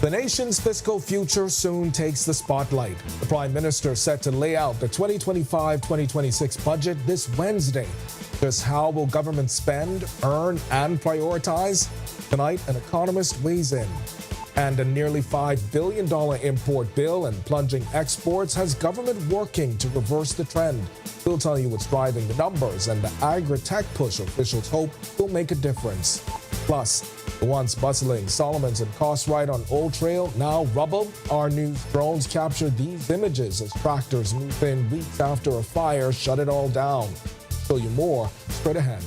The nation's fiscal future soon takes the spotlight. The Prime Minister set to lay out the 2025-2026 budget this Wednesday. Just how will government spend, earn, and prioritize? Tonight, an economist weighs in. And a nearly $5 billion import bill and plunging exports has government working to reverse the trend. We'll tell you what's driving the numbers and the agri-tech push officials hope will make a difference. Plus, the once bustling Solomons and Cartwright on Old Trail, now rubble. Our news drones capture these images as tractors move in weeks after a fire shut it all down. Show you more straight ahead.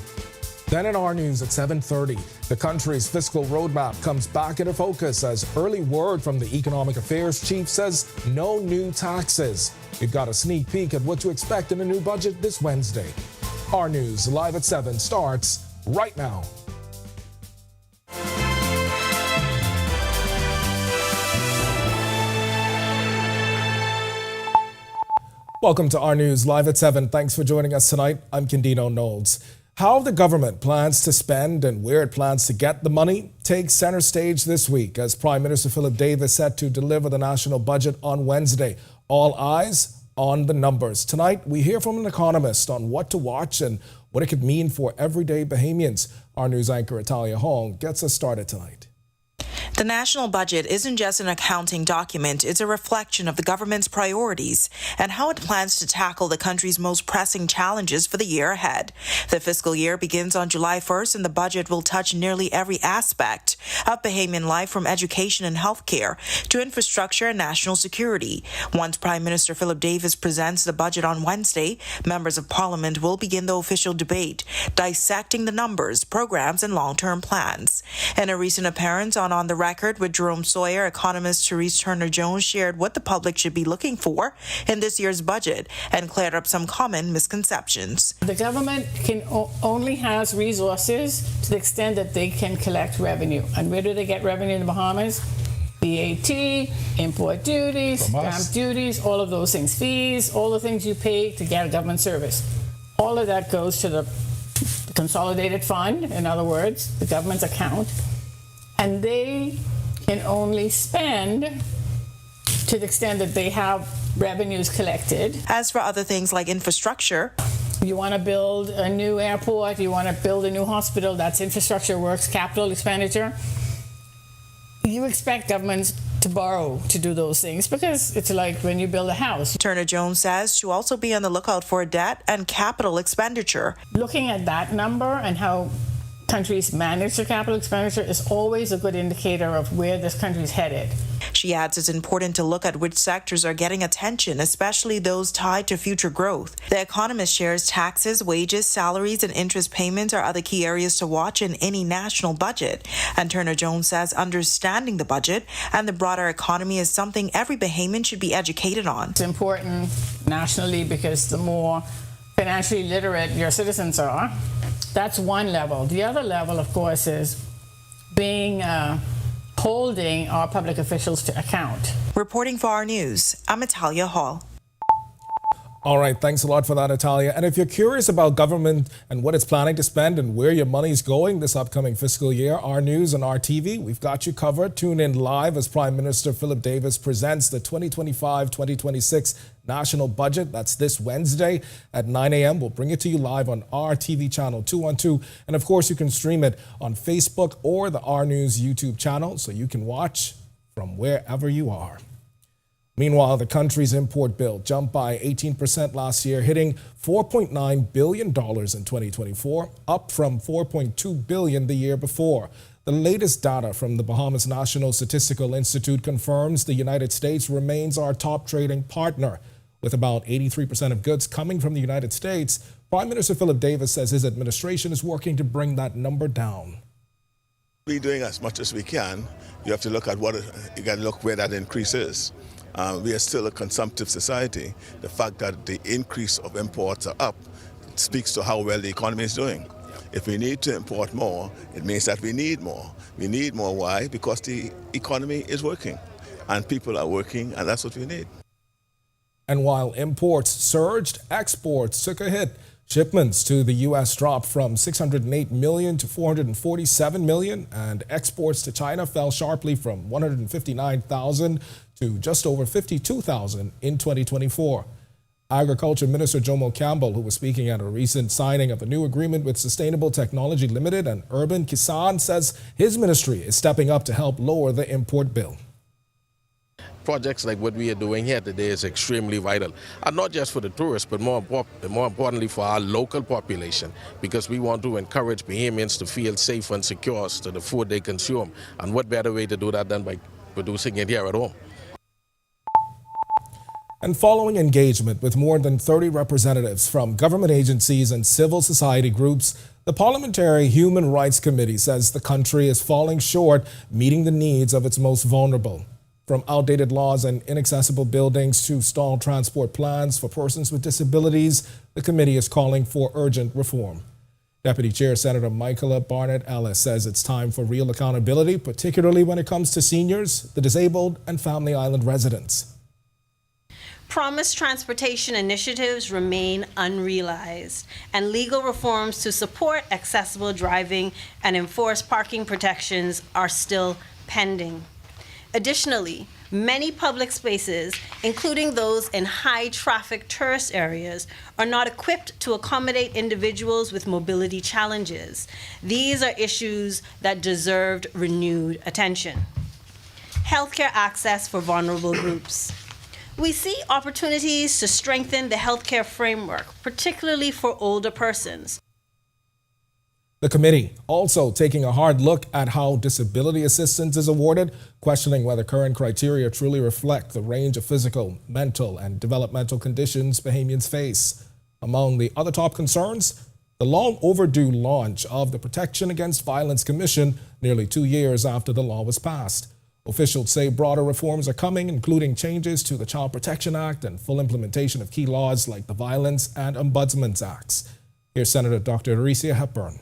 Then in our news at 7:30, the country's fiscal roadmap comes back into focus as early word from the Economic Affairs Chief says no new taxes. We've got a sneak peek at what to expect in a new budget this Wednesday. Our news live at 7 starts right now. Welcome to our news live at 7. Thanks for joining us tonight. I'm Candino Knowles. How the government plans to spend and where it plans to get the money takes center stage this week as Prime Minister Philip Davis set to deliver the national budget on Wednesday. All eyes on the numbers. Tonight, we hear from an economist on what to watch and what it could mean for everyday Bahamians. Our news anchor, Italia Hong, gets us started tonight. The national budget isn't just an accounting document, it's a reflection of the government's priorities and how it plans to tackle the country's most pressing challenges for the year ahead. The fiscal year begins on July 1st and the budget will touch nearly every aspect of Bahamian life from education and healthcare to infrastructure and national security. Once Prime Minister Philip Davis presents the budget on Wednesday, members of Parliament will begin the official debate, dissecting the numbers, programs, and long-term plans. In a recent appearance on the Record with Jerome Sawyer, economist Therese Turner-Jones shared what the public should be looking for in this year's budget and cleared up some common misconceptions. The government only has resources to the extent that they can collect revenue. And where do they get revenue in the Bahamas? VAT, import duties, stamp duties, all of those things, fees, all the things you pay to get a government service. All of that goes to the consolidated fund, in other words, the government's account. And they can only spend to the extent that they have revenues collected. As for other things like infrastructure, you want to build a new airport, you want to build a new hospital, that's infrastructure works, capital expenditure. You expect governments to borrow to do those things because it's like when you build a house. Turner-Jones says she'll also be on the lookout for debt and capital expenditure. Looking at that number and how countries manage their capital expenditure is always a good indicator of where this country is headed. She adds it's important to look at which sectors are getting attention, especially those tied to future growth. The economist shares taxes, wages, salaries, and interest payments are other key areas to watch in any national budget. And Turner-Jones says understanding the budget and the broader economy is something every Bahamian should be educated on. It's important nationally because the more financially literate your citizens are, that's one level. The other level, of course, is holding our public officials to account. Reporting for our news, I'm Italia Hall. All right, thanks a lot for that, Italia. And if you're curious about government and what it's planning to spend and where your money's going this upcoming fiscal year, our news and our TV, we've got you covered. Tune in live as Prime Minister Philip Davis presents the 2025-2026 national budget. That's this Wednesday at 9 a.m. We'll bring it to you live on our TV channel 212. And of course, you can stream it on Facebook or the Our News YouTube channel so you can watch from wherever you are. Meanwhile, the country's import bill jumped by 18% last year, hitting $4.9 billion in 2024, up from $4.2 billion the year before. The latest data from the Bahamas National Statistical Institute confirms the United States remains our top trading partner. With about 83% of goods coming from the United States, Prime Minister Philip Davis says his administration is working to bring that number down. We're doing as much as we can. You have to look at you got to look where that increase is. We are still a consumptive society. The fact that the increase of imports are up speaks to how well the economy is doing. If we need to import more, it means that we need more. We need more. Why? Because the economy is working and people are working, and that's what we need. And while imports surged, exports took a hit. Shipments to the U.S. dropped from 608 million to 447 million, and exports to China fell sharply from 159,000 to just over 52,000 in 2024. Agriculture Minister Jomo Campbell, who was speaking at a recent signing of a new agreement with Sustainable Technology Limited and Urban Kisan, says his ministry is stepping up to help lower the import bill. Projects like what we are doing here today is extremely vital, and not just for the tourists, but more importantly for our local population, because we want to encourage Bahamians to feel safe and secure to the food they consume. And what better way to do that than by producing it here at home? And following engagement with more than 30 representatives from government agencies and civil society groups, the Parliamentary Human Rights Committee says the country is falling short meeting the needs of its most vulnerable. From outdated laws and inaccessible buildings to stalled transport plans for persons with disabilities, the committee is calling for urgent reform. Deputy Chair Senator Michaela Barnett Ellis says it's time for real accountability, particularly when it comes to seniors, the disabled, and Family Island residents. Promised transportation initiatives remain unrealized, and legal reforms to support accessible driving and enforce parking protections are still pending. Additionally, many public spaces, including those in high-traffic tourist areas, are not equipped to accommodate individuals with mobility challenges. These are issues that deserved renewed attention. Healthcare access for vulnerable groups. We see opportunities to strengthen the healthcare framework, particularly for older persons. The committee also taking a hard look at how disability assistance is awarded, questioning whether current criteria truly reflect the range of physical, mental, and developmental conditions Bahamians face. Among the other top concerns, the long overdue launch of the Protection Against Violence Commission nearly 2 years after the law was passed. Officials say broader reforms are coming, including changes to the Child Protection Act and full implementation of key laws like the Violence and Ombudsman's Acts. Here's Senator Dr. Arecia Hepburn.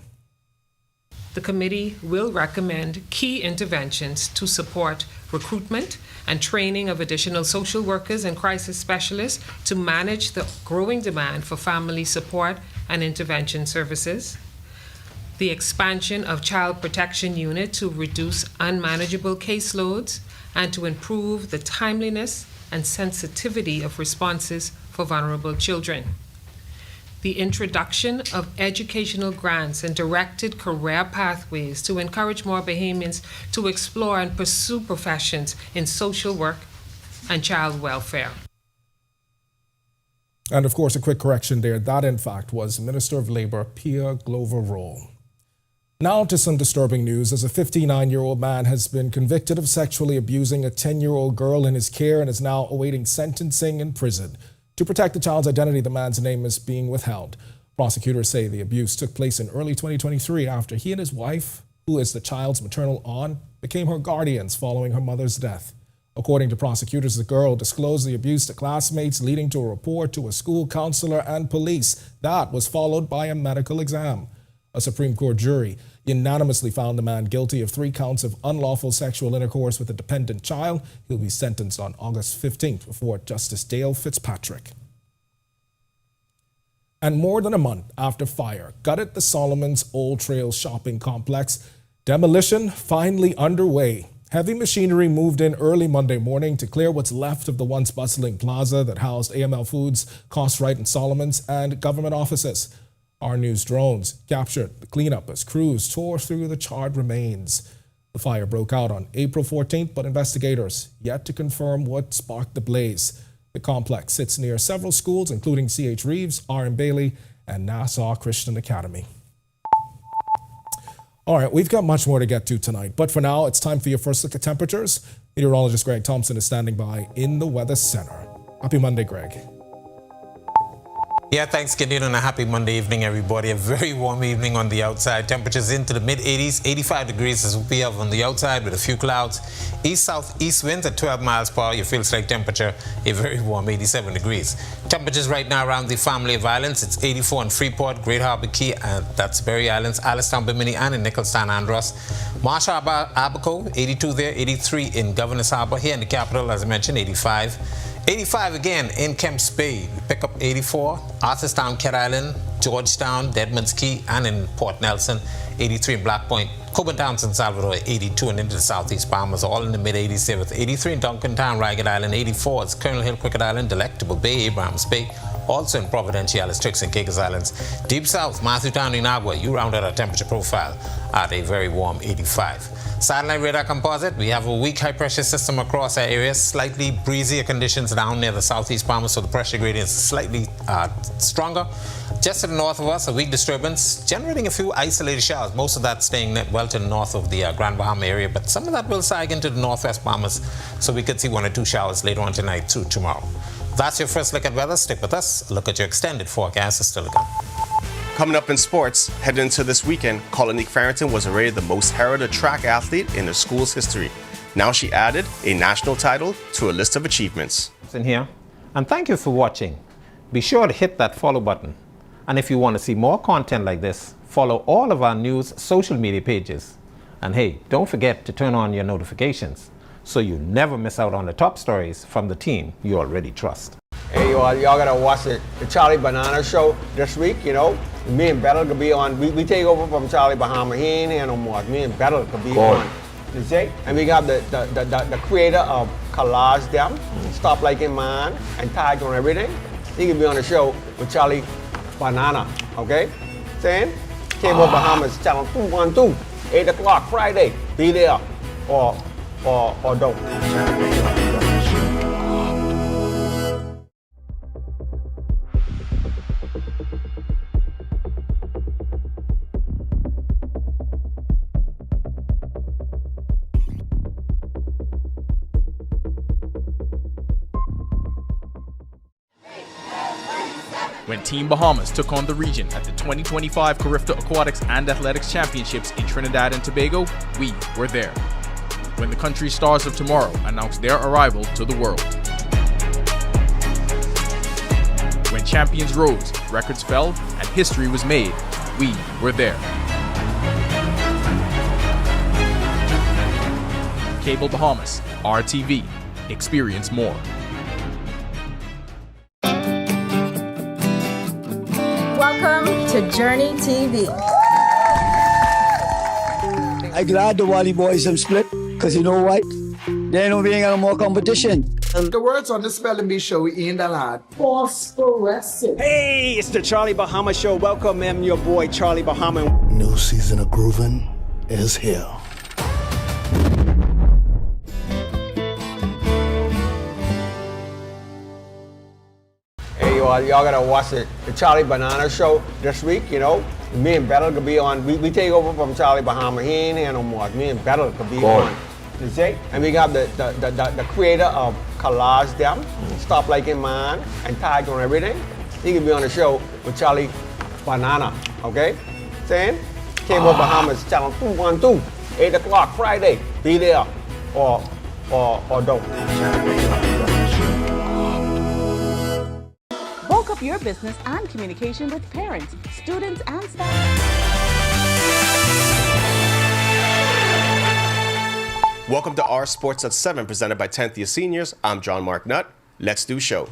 The committee will recommend key interventions to support recruitment and training of additional social workers and crisis specialists to manage the growing demand for family support and intervention services, the expansion of Child Protection Unit to reduce unmanageable caseloads and to improve the timeliness and sensitivity of responses for vulnerable children, the introduction of educational grants and directed career pathways to encourage more Bahamians to explore and pursue professions in social work and child welfare. And of course, a quick correction there. That, in fact, was Minister of Labor Pia Glover-Roll. Now to some disturbing news, as a 59-year-old man has been convicted of sexually abusing a 10-year-old girl in his care and is now awaiting sentencing in prison. To protect the child's identity, the man's name is being withheld. Prosecutors say the abuse took place in early 2023 after he and his wife, who is the child's maternal aunt, became her guardians following her mother's death. According to prosecutors, the girl disclosed the abuse to classmates, leading to a report to a school counselor and police. That was followed by a medical exam. A Supreme Court jury unanimously found the man guilty of 3 counts of unlawful sexual intercourse with a dependent child. He'll be sentenced on August 15th before Justice Dale Fitzpatrick. And more than a month after fire gutted the Solomon's Old Trail shopping complex, demolition finally underway. Heavy machinery moved in early Monday morning to clear what's left of the once bustling plaza that housed AML Foods, Cost-Right and Solomon's, and government offices. Our news drones captured the cleanup as crews tore through the charred remains. The fire broke out on April 14th, but investigators yet to confirm what sparked the blaze. The complex sits near several schools, including C.H. Reeves, R.M. Bailey, and Nassau Christian Academy. All right, we've got much more to get to tonight, but for now, it's time for your first look at temperatures. Meteorologist Greg Thompson is standing by in the Weather Center. Happy Monday, Greg. Yeah, thanks, Gideon, and a happy Monday evening, everybody. A very warm evening on the outside. Temperatures into the mid-80s, 85 degrees is what we have on the outside with a few clouds. East-southeast winds at 12 miles per hour. Your feels-like temperature, a very warm 87 degrees. Temperatures right now around the Family of Islands. It's 84 in Freeport, Great Harbour Key, that's Berry Islands, Alistown, Bimini, and in Nicholstown, Andros. Marsh Harbour, Abaco, 82 there, 83 in Governors Harbour. Here in the capital, as I mentioned, 85. 85 again in Kemps Bay. We pick up 84. Arthurstown, Cat Island, Georgetown, Deadman's Key, and in Port Nelson, 83 in Black Point, Coburn Town, San Salvador, 82, and into the southeast Bahamas, all in the mid-80s there with 83 in Duncantown, Ragged Island, 84 is Colonel Hill, Cricket Island, Delectable Bay, Abrahams Bay, also in Providenciales, Tricks and Caicos Islands. Deep south, Matthewtown, Inagua, you round out our temperature profile at a very warm 85. Satellite radar composite, we have a weak high pressure system across our areas, slightly breezier conditions down near the southeast Bahamas, so the pressure gradient is slightly stronger. Just to the north of us, a weak disturbance, generating a few isolated showers, most of that staying well to the north of the Grand Bahama area, but some of that will sag into the northwest Bahamas, so we could see 1 or 2 showers later on tonight through tomorrow. That's your first look at weather. Stick with us. A look at your extended forecast is still to come. Coming up in sports, heading into this weekend, Colonique Farrington was already the most heralded track athlete in the school's history. Now she added a national title to a list of achievements. In here, and thank you for watching. Be sure to hit that follow button. And if you want to see more content like this, follow all of our news social media pages. And hey, don't forget to turn on your notifications so you never miss out on the top stories from the team you already trust. Hey, y'all gotta watch the Charlie Banana show this week, you know. Me and Battle could be on. We take over from Charlie Bahama. He ain't here no more. Me and Battle could be on. You see? And we got the creator of Collage Them, Stop Liking Man, and Tag on Everything. He could be on the show with Charlie Banana, okay? Saying? Cable Bahamas, channel 212, 8 o'clock Friday. Be there or don't. When Team Bahamas took on the region at the 2025 Carifta Aquatics and Athletics Championships in Trinidad and Tobago, we were there. When the country's stars of tomorrow announced their arrival to the world. When champions rose, records fell, and history was made, we were there. Cable Bahamas, RTV, experience more. Welcome to Journey TV. I'm glad the Wally boys have split, because you know what? They know we ain't got no more competition. The words on the Spelling Bee show in the lot. Phosphorescent. Hey, it's the Charlie Bahama Show. Welcome, I'm your boy, Charlie Bahama. New season of groovin' is here. Hey, y'all gotta watch the Charlie Banana show this week, you know. Me and Battle could be on. We take over from Charlie Bahama. He ain't here no more. Me and Battle could be on. You see? And we got the creator of Collage Them, Stop Liking Man, and Tag on Everything. He could be on the show with Charlie Banana, okay? Saying? Cable Bahamas, channel 212, 8 o'clock Friday. Be there or don't. Bulk up your business and communication with parents, students, and staff. Welcome to Our Sports at 7, presented by 10th year seniors. I'm John Mark Nutt. Let's do show.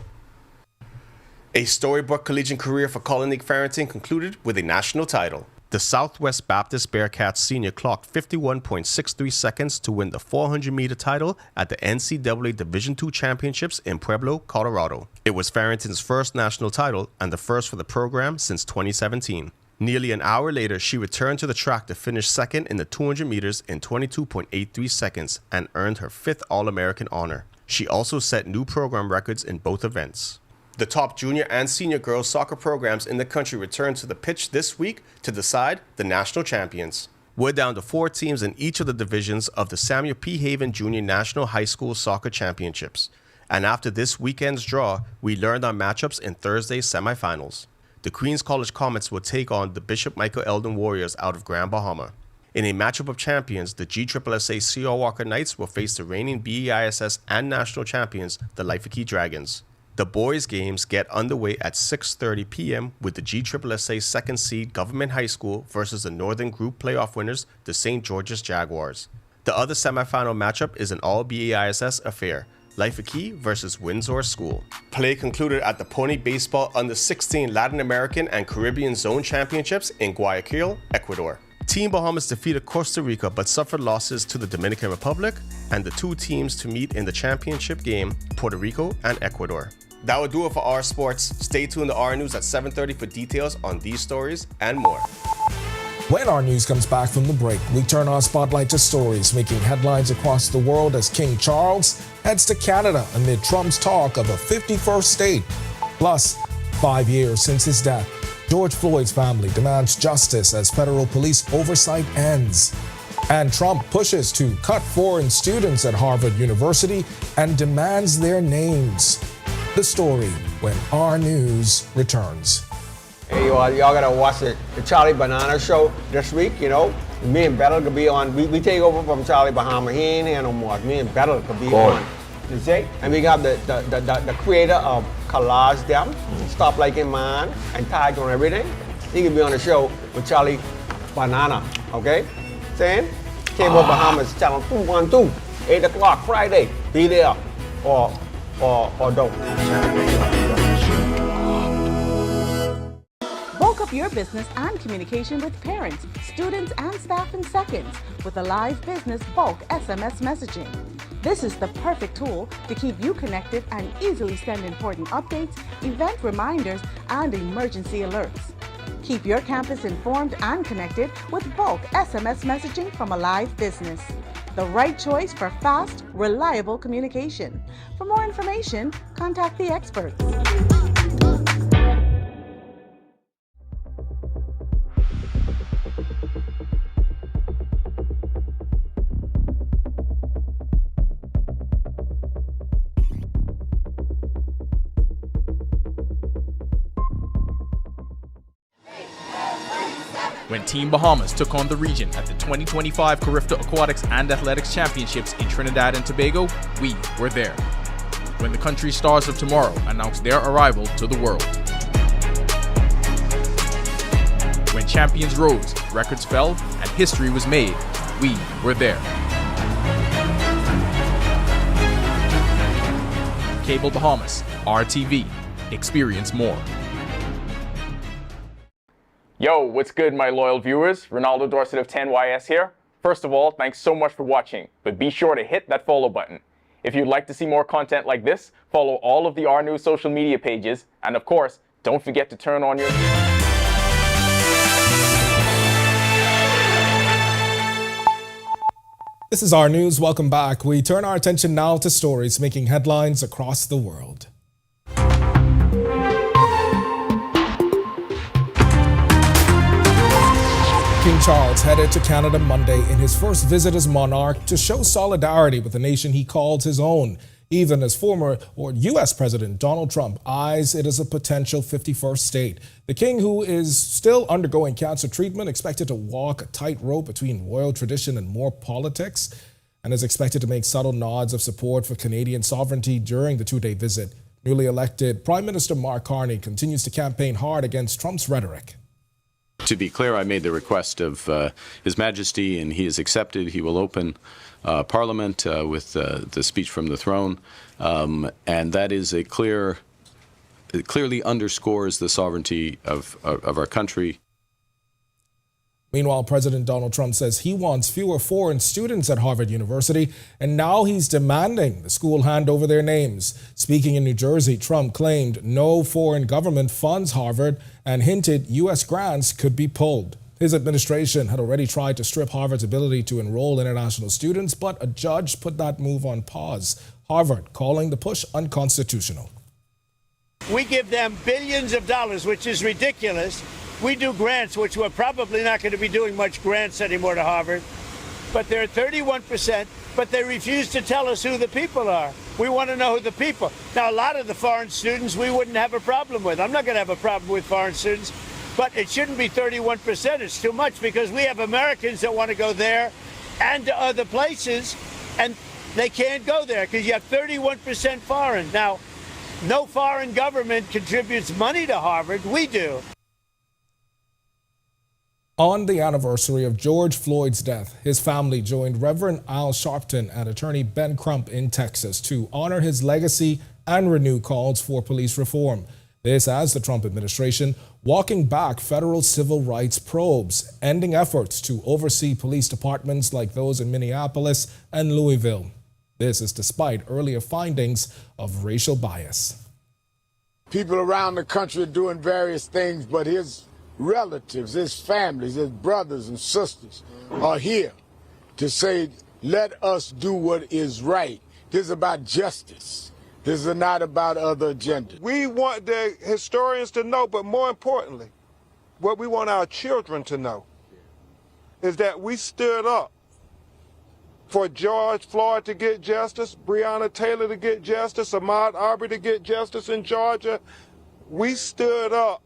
A storybook collegiate career for Colonique Farrington concluded with a national title. The Southwest Baptist Bearcats senior clocked 51.63 seconds to win the 400-meter title at the NCAA Division II Championships in Pueblo, Colorado. It was Farrington's first national title and the first for the program since 2017. Nearly an hour later, she returned to the track to finish second in the 200 meters in 22.83 seconds and earned her 5th All-American honor. She also set new program records in both events. The top junior and senior girls soccer programs in the country returned to the pitch this week to decide the national champions. We're down to 4 teams in each of the divisions of the Samuel P. Haven Junior National High School Soccer Championships. And after this weekend's draw, we learned our matchups in Thursday's semifinals. The Queens College Comets will take on the Bishop Michael Eldon Warriors out of Grand Bahama. In a matchup of champions, the GSSSA C.R. Walker Knights will face the reigning BEISS and national champions, the Laifiki Dragons. The boys' games get underway at 6:30 p.m. with the GSSSA second seed Government High School versus the Northern Group playoff winners, the St. George's Jaguars. The other semifinal matchup is an all-BAISS affair. Life Key versus Windsor School. Play concluded at the Pony Baseball Under-16 Latin American and Caribbean Zone Championships in Guayaquil, Ecuador. Team Bahamas defeated Costa Rica but suffered losses to the Dominican Republic, and the two teams to meet in the championship game, Puerto Rico and Ecuador. That would do it for our sports. Stay tuned to our news at 7:30 for details on these stories and more. When our news comes back from the break, we turn our spotlight to stories making headlines across the world as King Charles heads to Canada amid Trump's talk of a 51st state. Plus, 5 years since his death, George Floyd's family demands justice as federal police oversight ends. And Trump pushes to cut foreign students at Harvard University and demands their names. The story when our news returns. Hey, y'all gotta watch the Charlie Banana show this week, you know. Me and Battle could be on. We take over from Charlie Bahama. He ain't here no more. Me and Battle could be on. You see? And we got the creator of Collage Them, Stop Like in Man, and Tag on Everything. He can be on the show with Charlie Banana, okay? Saying? Cable Bahamas channel 212, 8 o'clock Friday. Be there or don't. Bulk up your business and communication with parents, students, and staff in seconds with a live business bulk SMS messaging. This is the perfect tool to keep you connected and easily send important updates, event reminders, and emergency alerts. Keep your campus informed and connected with bulk SMS messaging from a live business. The right choice for fast, reliable communication. For more information, contact the experts. When Team Bahamas took on the region at the 2025 Carifta Aquatics and Athletics Championships in Trinidad and Tobago, we were there. When the country's stars of tomorrow announced their arrival to the world. When champions rose, records fell, and history was made, we were there. Cable Bahamas, RTV. Experience more. Yo, what's good, my loyal viewers? Ronaldo Dorset of 10YS here. First of all, thanks so much for watching, but be sure to hit that follow button. If you'd like to see more content like this, follow all of the R News social media pages, and of course, don't forget to turn on your... This is our news. Welcome back. We turn our attention now to stories making headlines across the world. King Charles headed to Canada Monday in his first visit as monarch to show solidarity with the nation he calls his own, even as former U.S. President Donald Trump eyes it as a potential 51st state. The king, who is still undergoing cancer treatment, expected to walk a tightrope between royal tradition and more politics, and is expected to make subtle nods of support for Canadian sovereignty during the two-day visit. Newly elected Prime Minister Mark Carney continues to campaign hard against Trump's rhetoric. To be clear, I made the request of His Majesty, and he has accepted. He will open Parliament with the speech from the throne, and that is it clearly underscores the sovereignty of our country. Meanwhile, President Donald Trump says he wants fewer foreign students at Harvard University, and now he's demanding the school hand over their names. Speaking in New Jersey, Trump claimed no foreign government funds Harvard and hinted U.S. grants could be pulled. His administration had already tried to strip Harvard's ability to enroll international students, but a judge put that move on pause. Harvard calling the push unconstitutional. We give them billions of dollars, which is ridiculous. We do grants, which we're probably not going to be doing much grants anymore to Harvard. But they're 31%, but they refuse to tell us who the people are. We want to know who the people. Now, a lot of the foreign students we wouldn't have a problem with. I'm not going to have a problem with foreign students, but it shouldn't be 31%. It's too much because we have Americans that want to go there and to other places, and they can't go there because you have 31% foreign. Now, no foreign government contributes money to Harvard. We do. On the anniversary of George Floyd's death, his family joined Reverend Al Sharpton and attorney Ben Crump in Texas to honor his legacy and renew calls for police reform. This as the Trump administration walking back federal civil rights probes, ending efforts to oversee police departments like those in Minneapolis and Louisville. This is despite earlier findings of racial bias. People around the country are doing various things, but his relatives, his families, his brothers and sisters are here to say, let us do what is right. This is about justice. This is not about other agendas. We want the historians to know, but more importantly, what we want our children to know is that we stood up for George Floyd to get justice, Breonna Taylor to get justice, Ahmaud Arbery to get justice in Georgia. We stood up.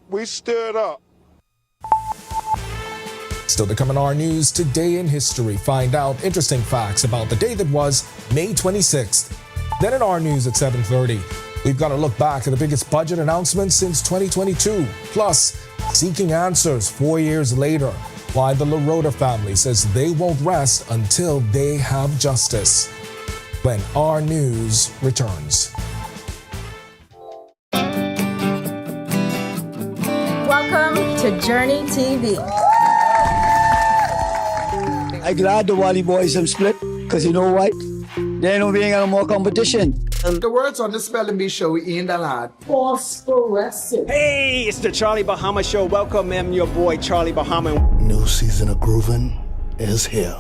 We stood up. Still to come in our news, Today in History. Find out interesting facts about the day that was May 26th. Then in our news at 7:30, we've got to look back at the biggest budget announcement since 2022. Plus, seeking answers 4 years later, why the LaRota family says they won't rest until they have justice. When our news returns. Welcome to Journey TV. I'm glad the Wally boys have split, because you know what? They ain't being no more competition. The words on the Spelling Bee show in the lot. Phosphorescent. Hey, it's the Charlie Bahama Show. Welcome, I'm your boy Charlie Bahama. New season of groovin' is here.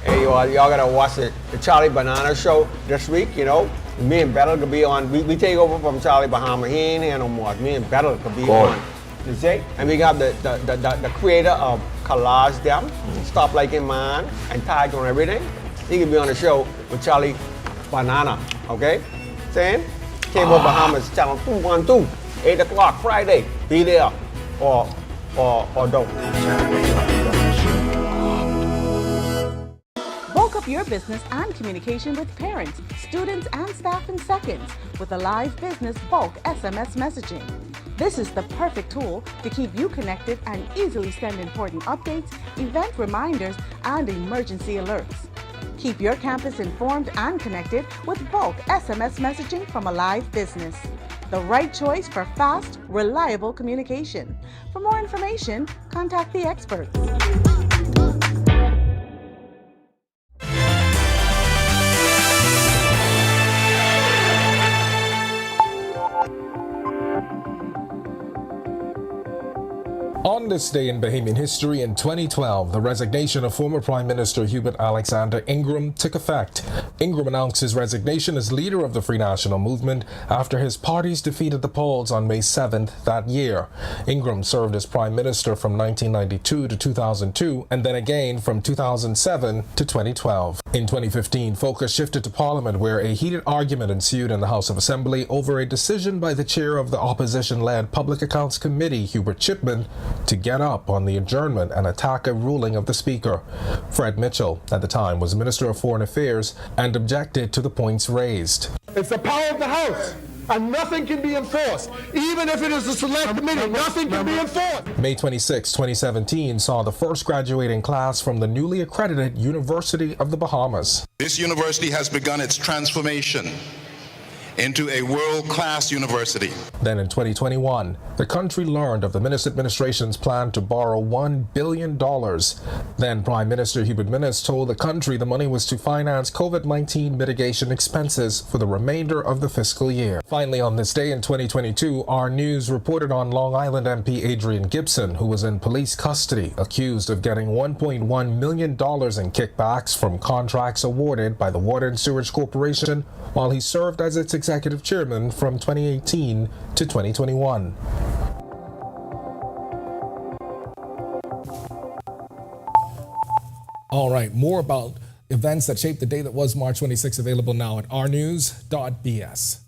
Hey, y'all gotta watch the Charlie Banana Show this week, you know. Me and Battle could be on. We take over from Charlie Bahama. He ain't here no more. Me and Battle could be on. You see? And we got the creator of Collage Them, Stop Like in Man, and Tag on Everything. He could be on the show with Charlie Banana, okay? Saying? Cable Bahamas, channel 212, 8 o'clock Friday. Be there or don't. Bulk up your business and communication with parents, students, and staff in seconds with a live business bulk SMS messaging. This is the perfect tool to keep you connected and easily send important updates, event reminders, and emergency alerts. Keep your campus informed and connected with bulk SMS messaging from a live business. The right choice for fast, reliable communication. For more information, contact the experts. On this day in Bahamian history in 2012, the resignation of former Prime Minister Hubert Alexander Ingram took effect. Ingram announced his resignation as leader of the Free National Movement after his parties defeated the polls on May 7th that year. Ingram served as Prime Minister from 1992 to 2002 and then again from 2007 to 2012. In 2015, focus shifted to Parliament where a heated argument ensued in the House of Assembly over a decision by the chair of the opposition-led Public Accounts Committee, Hubert Chipman, to get up on the adjournment and attack a ruling of the Speaker. Fred Mitchell, at the time, was Minister of Foreign Affairs and objected to the points raised. It's the power of the House, and nothing can be enforced. Even if it is a select committee, nothing can be enforced. May 26, 2017 saw the first graduating class from the newly accredited University of the Bahamas. This university has begun its transformation into a world-class university. Then in 2021, the country learned of the Minnis administration's plan to borrow $1 billion. Then Prime Minister Hubert Minnis told the country the money was to finance COVID-19 mitigation expenses for the remainder of the fiscal year. Finally, on this day in 2022, our news reported on Long Island MP Adrian Gibson, who was in police custody, accused of getting $1.1 million in kickbacks from contracts awarded by the Water and Sewerage Corporation while he served as its executive chairman from 2018 to 2021. All right, more about events that shaped the day that was March 26 available now at rnews.bs.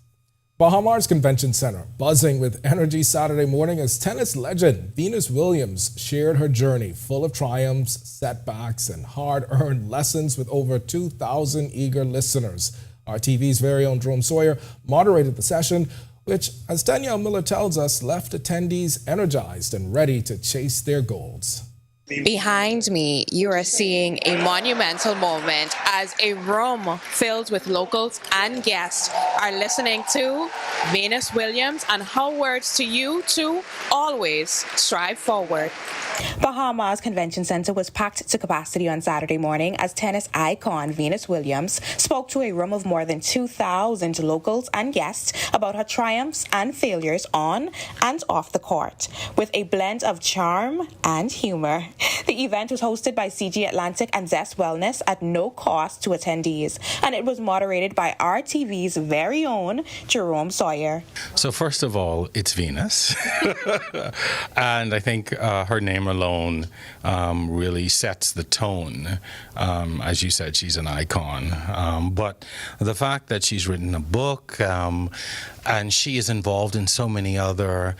Bahamas Convention Center buzzing with energy Saturday morning as tennis legend Venus Williams shared her journey full of triumphs, setbacks, and hard-earned lessons with over 2,000 eager listeners. Our TV's very own Jerome Sawyer moderated the session, which, as Danielle Miller tells us, left attendees energized and ready to chase their goals. Behind me, you are seeing a monumental moment as a room filled with locals and guests are listening to Venus Williams and her words to you to always strive forward. Bahamas Convention Center was packed to capacity on Saturday morning as tennis icon Venus Williams spoke to a room of more than 2,000 locals and guests about her triumphs and failures on and off the court, with a blend of charm and humor. The event was hosted by CG Atlantic and Zest Wellness at no cost to attendees, and it was moderated by RTV's very own Jerome Sawyer. So first of all, it's Venus. And I think her name alone really sets the tone. As you said, she's an icon. But the fact that she's written a book and she is involved in so many other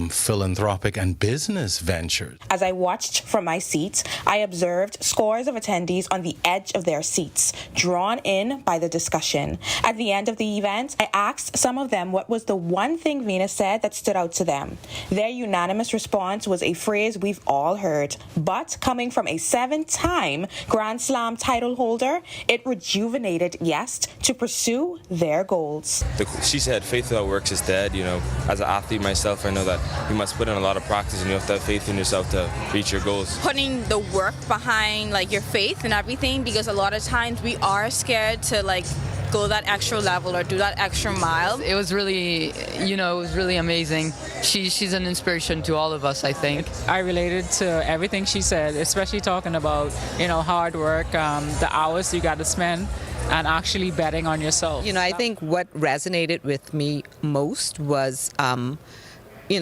philanthropic and business ventures. As I watched from my seat, I observed scores of attendees on the edge of their seats, drawn in by the discussion. At the end of the event, I asked some of them what was the one thing Venus said that stood out to them. Their unanimous response was a phrase we've all heard, but coming from a 7-time Grand Slam title holder, it rejuvenated guests to pursue their goals. She said faith without works is dead. You know, as an athlete myself, I know that you must put in a lot of practice and you have to have faith in yourself to reach your goals. Putting the work behind like your faith and everything, because a lot of times we are scared to like go that extra level or do that extra mile. It was really, it was really amazing. She's an inspiration to all of us, I think. I related to everything she said, especially talking about, hard work, the hours you got to spend, and actually betting on yourself. I think what resonated with me most was,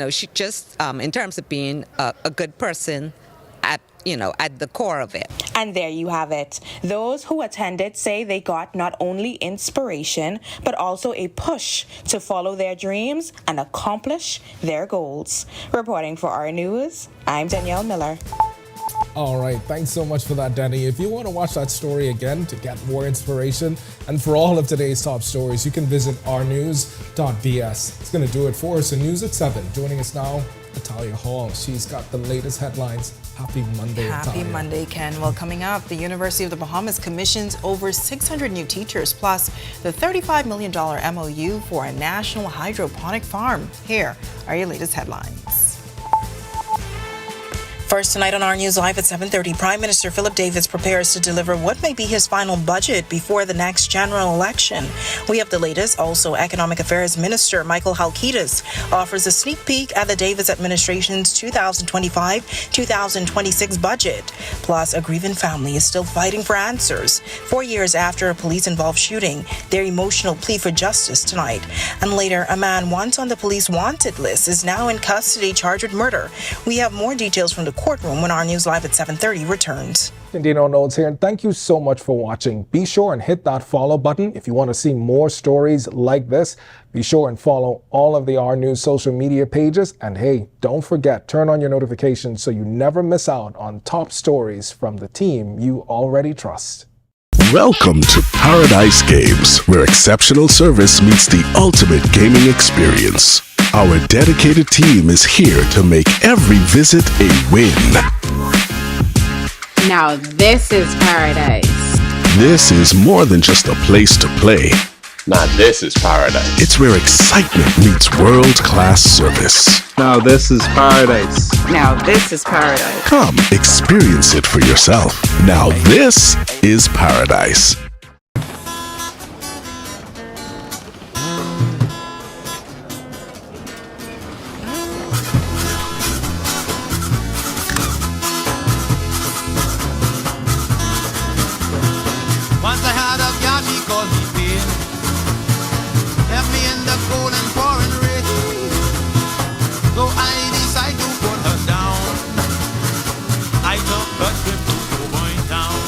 she just, in terms of being a good person, at the core of it. And there you have it. Those who attended say they got not only inspiration, but also a push to follow their dreams and accomplish their goals. Reporting for our news, I'm Danielle Miller. All right, thanks so much for that, Danny. If you want to watch that story again to get more inspiration and for all of today's top stories, you can visit ournews.vs. It's going to do it for us in News at 7. Joining us now, Natalia Hall. She's got the latest headlines. Happy Monday, Happy Natalia. Monday, Ken. Well, coming up, the University of the Bahamas commissions over 600 new teachers, plus the $35 million MOU for a national hydroponic farm. Here are your latest headlines. First tonight on our News Live at 7:30, Prime Minister Philip Davis prepares to deliver what may be his final budget before the next general election. We have the latest. Also, Economic Affairs Minister Michael Halkitis offers a sneak peek at the Davis administration's 2025-2026 budget. Plus, a grieving family is still fighting for answers 4 years after a police-involved shooting. Their emotional plea for justice tonight. And later, a man once on the police wanted list is now in custody charged with murder. We have more details from the courtroom when our News Live at 7:30 returns. Dino Notes here, and thank you so much for watching. Be sure and hit that follow button if you want to see more stories like this. Be sure and follow all of the R News social media pages. And hey, don't forget, turn on your notifications so you never miss out on top stories from the team you already trust. Welcome to Paradise Games, where exceptional service meets the ultimate gaming experience. Our dedicated team is here to make every visit a win. Now this is paradise. This is more than just a place to play. Now this is paradise. It's where excitement meets world-class service. Now this is paradise. Now this is paradise. Come, experience it for yourself. Now this is paradise. Once I had a gal, she called me pain. Left me in the cold and pouring rain. So I decided to put her down. I took a trip to Cowboy Town.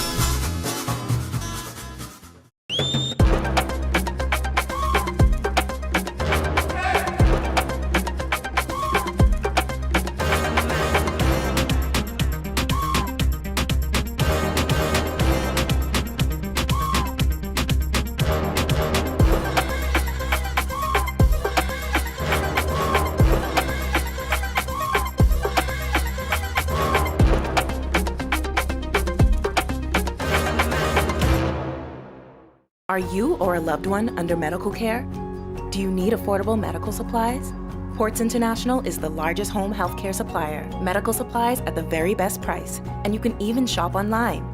Are you or a loved one under medical care? Do you need affordable medical supplies? Ports International is the largest home healthcare supplier. Medical supplies at the very best price, and you can even shop online.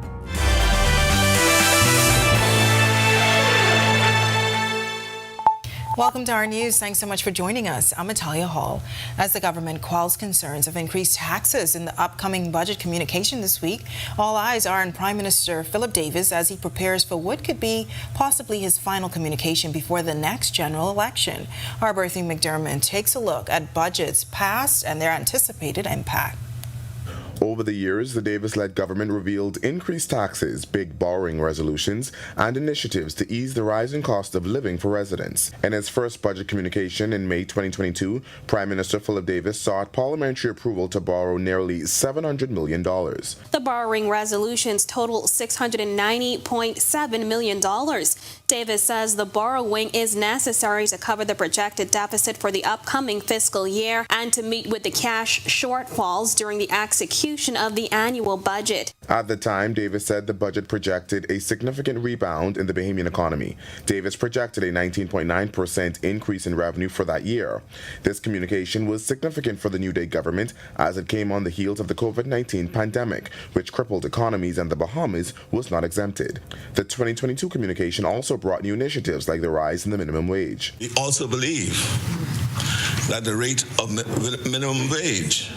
Welcome to our news. Thanks so much for joining us. I'm Natalia Hall. As the government quells concerns of increased taxes in the upcoming budget communication this week, all eyes are on Prime Minister Philip Davis as he prepares for what could be possibly his final communication before the next general election. Our Bertha McDermott takes a look at budgets passed and their anticipated impact. Over the years, the Davis-led government revealed increased taxes, big borrowing resolutions, and initiatives to ease the rising cost of living for residents. In his first budget communication in May 2022, Prime Minister Philip Davis sought parliamentary approval to borrow nearly $700 million. The borrowing resolutions total $690.7 million. Davis says the borrowing is necessary to cover the projected deficit for the upcoming fiscal year and to meet with the cash shortfalls during the execution of the annual budget. At the time, Davis said the budget projected a significant rebound in the Bahamian economy. Davis projected a 19.9% increase in revenue for that year. This communication was significant for the New Day government as it came on the heels of the COVID-19 pandemic, which crippled economies, and the Bahamas was not exempted. The 2022 communication also brought new initiatives like the rise in the minimum wage. We also believe that the rate of minimum wage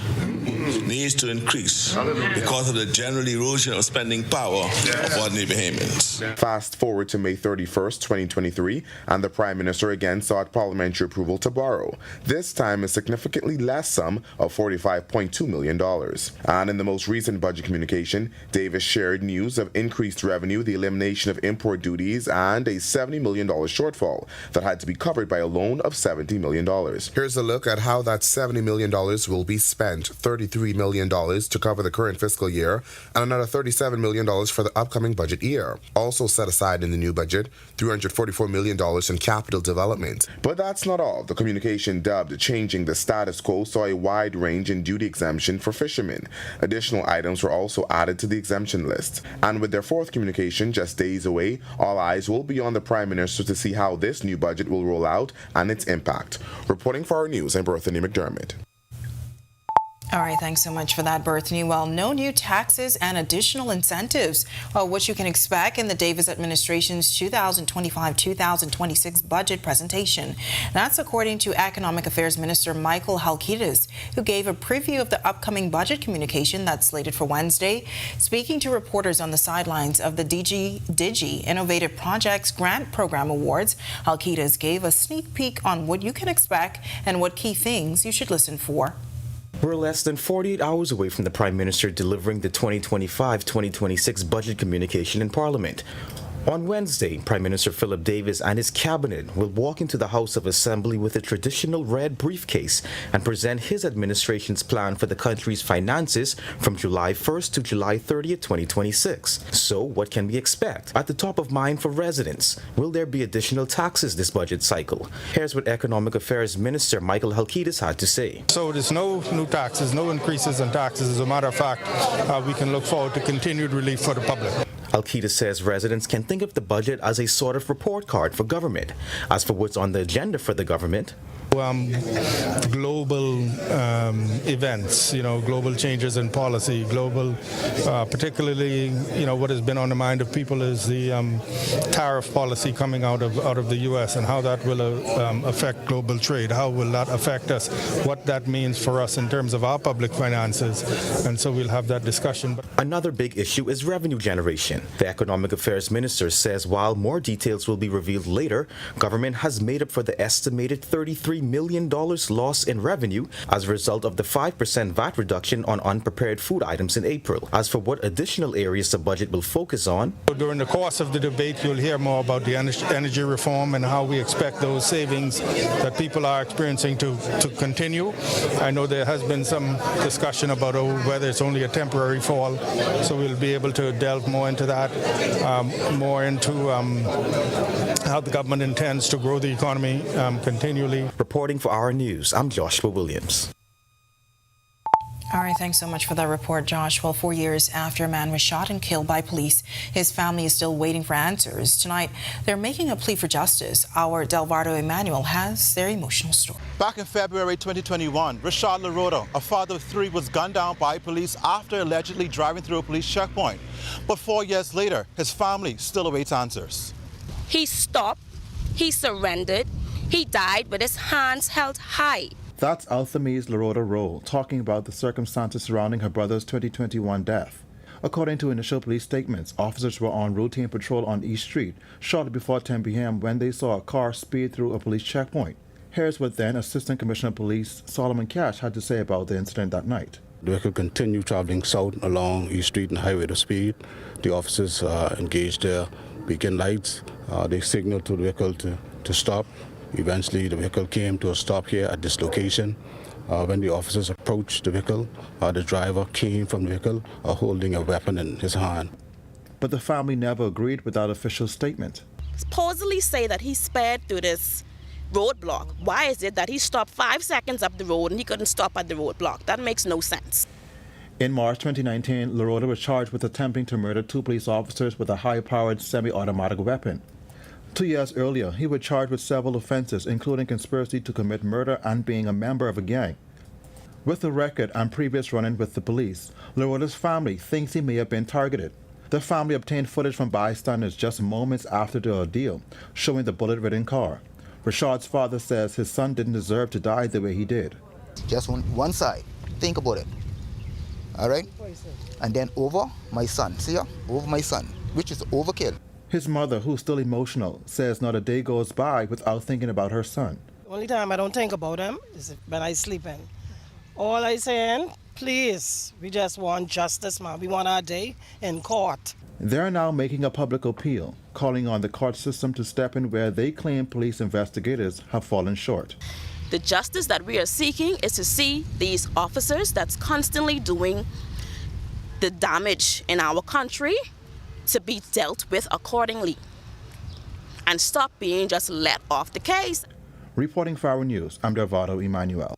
needs to increase because of the general erosion of spending power of ordinary Bahamians. Fast forward to May 31st, 2023, and the Prime Minister again sought parliamentary approval to borrow, this time a significantly less sum of $45.2 million. And in the most recent budget communication, Davis shared news of increased revenue, the elimination of import duties, and a $70 million shortfall that had to be covered by a loan of $70 million. Here's a look at how that $70 million will be spent. $33 million to cover the current fiscal year and another $37 million for the upcoming budget year. Also set aside in the new budget, $344 million in capital development. But that's not all. The communication dubbed Changing the Status Quo saw a wide range in duty exemption for fishermen. Additional items were also added to the exemption list. And with their fourth communication just days away, all eyes will be on the Prime Minister to see how this new budget will roll out and its impact. Reporting for our news, I'm Bertha McDermott. All right, thanks so much for that, Berthany. Well, no new taxes and additional incentives, what you can expect in the Davis administration's 2025-2026 budget presentation. That's according to Economic Affairs Minister Michael Halkitis, who gave a preview of the upcoming budget communication that's slated for Wednesday. Speaking to reporters on the sidelines of the Digi Innovative Projects Grant Program Awards, Halkitis gave a sneak peek on what you can expect and what key things you should listen for. We're less than 48 hours away from the Prime Minister delivering the 2025-2026 budget communication in Parliament. On Wednesday, Prime Minister Philip Davis and his cabinet will walk into the House of Assembly with a traditional red briefcase and present his administration's plan for the country's finances from July 1st to July 30th, 2026. So what can we expect? At the top of mind for residents, will there be additional taxes this budget cycle? Here's what Economic Affairs Minister Michael Halkitis had to say. So there's no new taxes, no increases in taxes. As a matter of fact, we can look forward to continued relief for the public. Alkeida says residents can think of the budget as a sort of report card for government. As for what's on the agenda for the government, global events, global changes in policy, global, particularly, what has been on the mind of people is the tariff policy coming out of the U.S. and how that will affect global trade. How will that affect us? What that means for us in terms of our public finances. And so we'll have that discussion. Another big issue is revenue generation. The Economic Affairs Minister says while more details will be revealed later, government has made up for the estimated $33 million loss in revenue as a result of the 5% VAT reduction on unprepared food items in April. As for what additional areas the budget will focus on, during the course of the debate, you'll hear more about the energy reform and how we expect those savings that people are experiencing to continue. I know there has been some discussion about whether it's only a temporary fall, so we'll be able to delve more into that, more into how the government intends to grow the economy continually. Reporting for our news, I'm Joshua Williams. All right, thanks so much for that report, Josh. Well, 4 years after a man was shot and killed by police, his family is still waiting for answers. Tonight, they're making a plea for justice. Our Delvardo Emmanuel has their emotional story. Back in February 2021, Rashad Larota, a father of 3, was gunned down by police after allegedly driving through a police checkpoint. But 4 years later, his family still awaits answers. He stopped, he surrendered, he died with his hands held high. That's Althamise Larota Roll talking about the circumstances surrounding her brother's 2021 death. According to initial police statements, officers were on routine patrol on East Street shortly before 10 p.m. when they saw a car speed through a police checkpoint. Here's what then Assistant Commissioner of Police Solomon Cash had to say about the incident that night. The vehicle continued traveling south along East Street and highway to speed. The officers engaged their beacon lights. They signaled to the vehicle to stop. Eventually, the vehicle came to a stop here at this location. When the officers approached the vehicle, the driver came from the vehicle holding a weapon in his hand. But the family never agreed with that official statement. Supposedly say that he sped through this roadblock. Why is it that he stopped 5 seconds up the road and he couldn't stop at the roadblock? That makes no sense. In March 2019, Larota was charged with attempting to murder 2 police officers with a high-powered semi-automatic weapon. 2 years earlier, he was charged with several offenses, including conspiracy to commit murder and being a member of a gang. With a record and previous run-in with the police, Larota's family thinks he may have been targeted. The family obtained footage from bystanders just moments after the ordeal, showing the bullet-ridden car. Rashad's father says his son didn't deserve to die the way he did. Just one side. Think about it. All right? And then over my son. See ya? Over my son, which is overkill. His mother, who's still emotional, says not a day goes by without thinking about her son. Only time I don't think about him is when I sleeping. All I saying, please, we just want justice, man. We want our day in court. They're now making a public appeal, calling on the court system to step in where they claim police investigators have fallen short. The justice that we are seeking is to see these officers that's constantly doing the damage in our country to be dealt with accordingly and stop being just let off the case. Reporting Faro News, I'm Delvardo Emmanuel.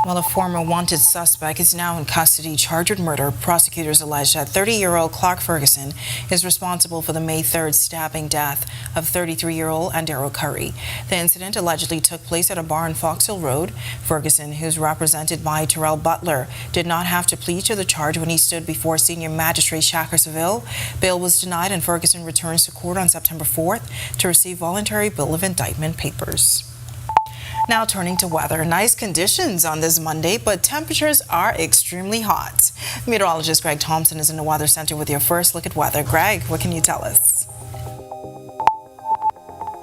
Well, a former wanted suspect is now in custody charged with murder. Prosecutors allege that 30-year-old Clark Ferguson is responsible for the May 3rd stabbing death of 33-year-old Andero Curry. The incident allegedly took place at a bar on Fox Hill Road. Ferguson, who's represented by Terrell Butler, did not have to plead to the charge when he stood before Senior Magistrate Shaker Seville. Bail was denied and Ferguson returns to court on September 4th to receive voluntary bill of indictment papers. Now turning to weather. Nice conditions on this Monday, but temperatures are extremely hot. Meteorologist Greg Thompson is in the Weather Center with your first look at weather. Greg, what can you tell us?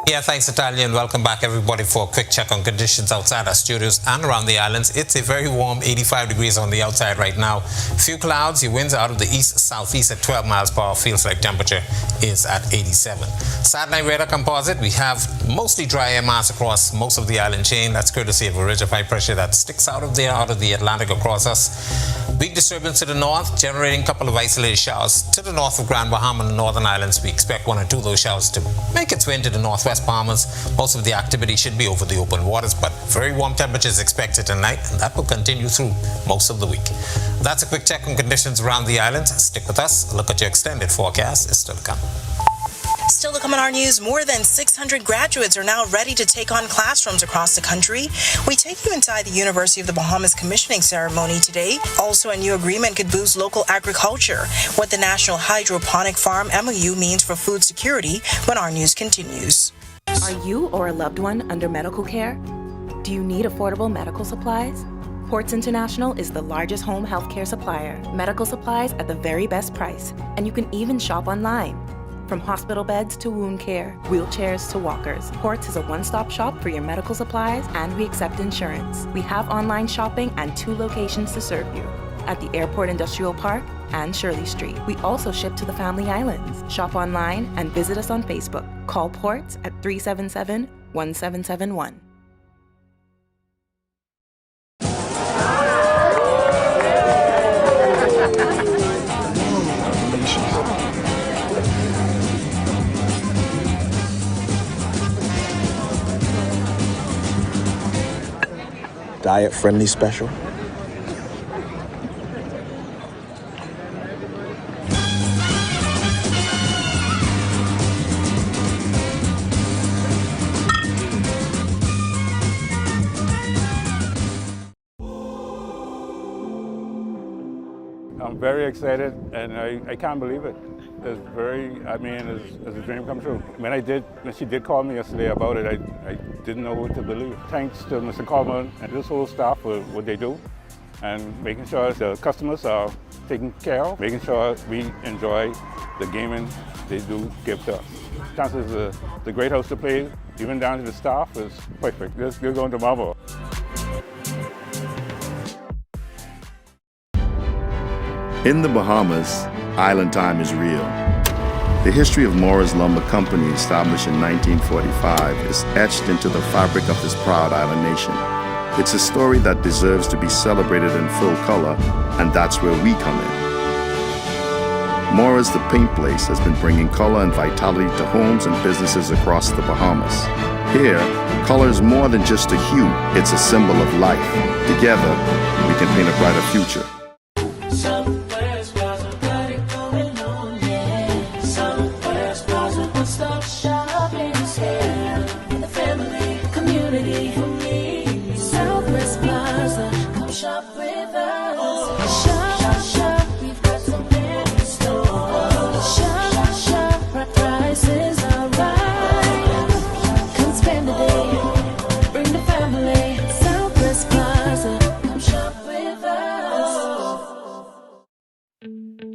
Yeah, thanks, Natalia, and welcome back, everybody, for a quick check on conditions outside our studios and around the islands. It's a very warm 85 degrees on the outside right now. Few clouds, your winds out of the east-southeast at 12 miles per hour. Feels like temperature is at 87. Satellite radar composite, we have mostly dry air mass across most of the island chain. That's courtesy of a ridge of high pressure that sticks out of the Atlantic across us. Weak disturbance to the north, generating a couple of isolated showers to the north of Grand Bahama and the northern islands. We expect 1 or 2 of those showers to make its way into the northwest Bahamas. Most of the activity should be over the open waters, but very warm temperatures expected tonight, and that will continue through most of the week. That's a quick check on conditions around the island. Stick with us. A look at your extended forecast is still to come. Still to come in our news, more than 600 graduates are now ready to take on classrooms across the country. We take you inside the University of the Bahamas commissioning ceremony today. Also, a new agreement could boost local agriculture. What the National Hydroponic Farm MOU means for food security when our news continues. Are you or a loved one under medical care? Do you need affordable medical supplies? Ports International is the largest home healthcare supplier. Medical supplies at the very best price, and you can even shop online. From hospital beds to wound care, wheelchairs to walkers, Ports is a one-stop shop for your medical supplies, and we accept insurance. We have online shopping and 2 locations to serve you, at the Airport Industrial Park and Shirley Street. We also ship to the Family Islands. Shop online and visit us on Facebook. Call Ports at 377-1771. Diet-friendly special. I'm very excited, and I can't believe it. It's it's a dream come true. When she did call me yesterday about it, I didn't know what to believe. Thanks to Mr. Coleman and this whole staff for what they do, and making sure the customers are taken care of, making sure we enjoy the gaming they do give to us. Chances is the great house to play, even down to the staff, is perfect. You're going to marvel. In the Bahamas, island time is real. The history of Morris Lumber Company, established in 1945, is etched into the fabric of this proud island nation. It's a story that deserves to be celebrated in full color, and that's where we come in. Morris the Paint Place has been bringing color and vitality to homes and businesses across the Bahamas. Here, color is more than just a hue, it's a symbol of life. Together, we can paint a brighter future.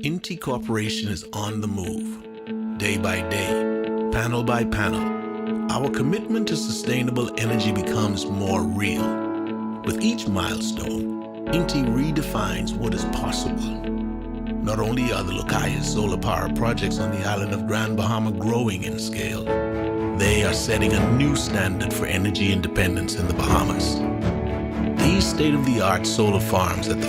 Inti Corporation is on the move, day by day, panel by panel. Our commitment to sustainable energy becomes more real. With each milestone, Inti redefines what is possible. Not only are the Lucayas solar power projects on the island of Grand Bahama growing in scale, they are setting a new standard for energy independence in the Bahamas. These state-of-the-art solar farms at the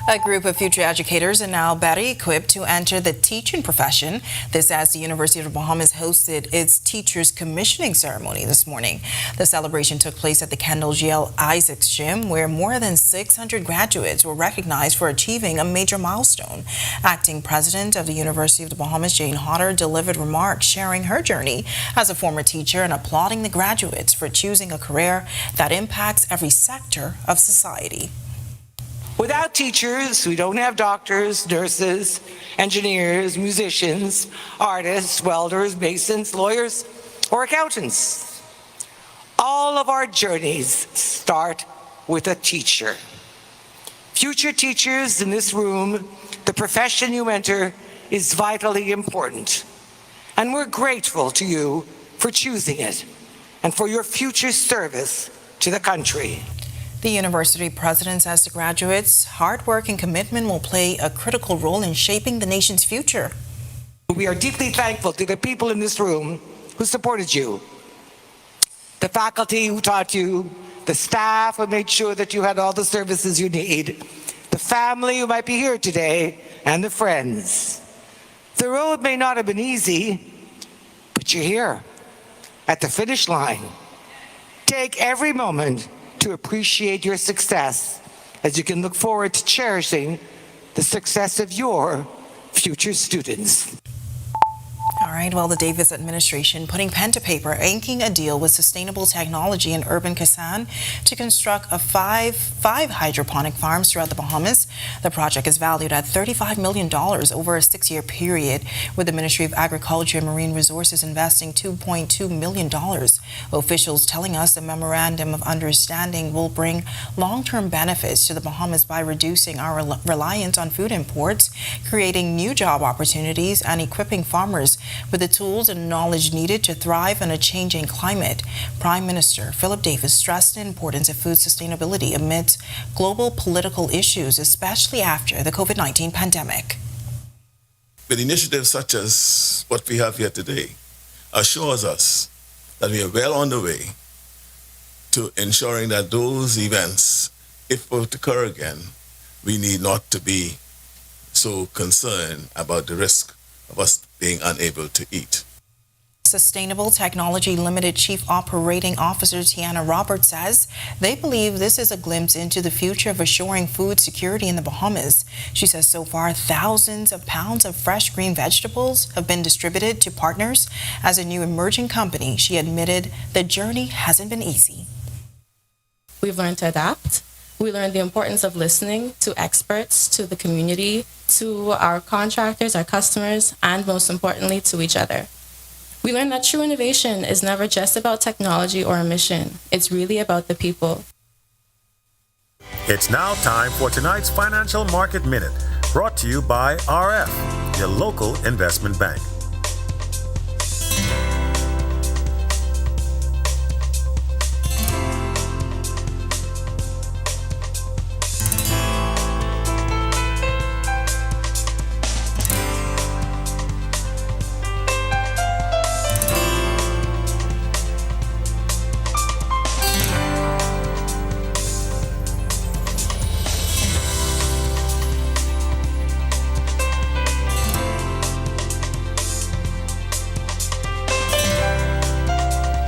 A group of future educators are now better equipped to enter the teaching profession. This as the University of the Bahamas hosted its teachers commissioning ceremony this morning. The celebration took place at the Kendall G.L. Isaacs Gym, where more than 600 graduates were recognized for achieving a major milestone. Acting President of the University of the Bahamas, Jane Hodder, delivered remarks sharing her journey as a former teacher and applauding the graduates for choosing a career that impacts every sector of society. Without teachers, we don't have doctors, nurses, engineers, musicians, artists, welders, masons, lawyers, or accountants. All of our journeys start with a teacher. Future teachers in this room, the profession you enter is vitally important. And we're grateful to you for choosing it and for your future service to the country. The university president says the graduates' hard work and commitment will play a critical role in shaping the nation's future. We are deeply thankful to the people in this room who supported you, the faculty who taught you, the staff who made sure that you had all the services you need, the family who might be here today, and the friends. The road may not have been easy, but you're here at the finish line. Take every moment to appreciate your success, as you can look forward to cherishing the success of your future students. All right, well, the Davis administration putting pen to paper, inking a deal with Sustainable Technology in urban Kasan to construct five hydroponic farms throughout the Bahamas. The project is valued at $35 million over a 6-year period, with the Ministry of Agriculture and Marine Resources investing $2.2 million. Officials telling us the memorandum of understanding will bring long-term benefits to the Bahamas by reducing our reliance on food imports, creating new job opportunities, and equipping farmers with the tools and knowledge needed to thrive in a changing climate. Prime Minister Philip Davis stressed the importance of food sustainability amidst global political issues, especially after the COVID-19 pandemic. With initiatives such as what we have here today, assures us that we are well on the way to ensuring that those events, if were to occur again, we need not to be so concerned about the risk of us being unable to eat. Sustainable Technology Limited Chief Operating Officer Tiana Roberts says they believe this is a glimpse into the future of assuring food security in the Bahamas. She says so far thousands of pounds of fresh green vegetables have been distributed to partners. As a new emerging company, she admitted the journey hasn't been easy. We've learned to adapt. We learned the importance of listening to experts, to the community, to our contractors, our customers, and most importantly, to each other. We learned that true innovation is never just about technology or a mission. It's really about the people. It's now time for tonight's Financial Market Minute, brought to you by RF, your local investment bank.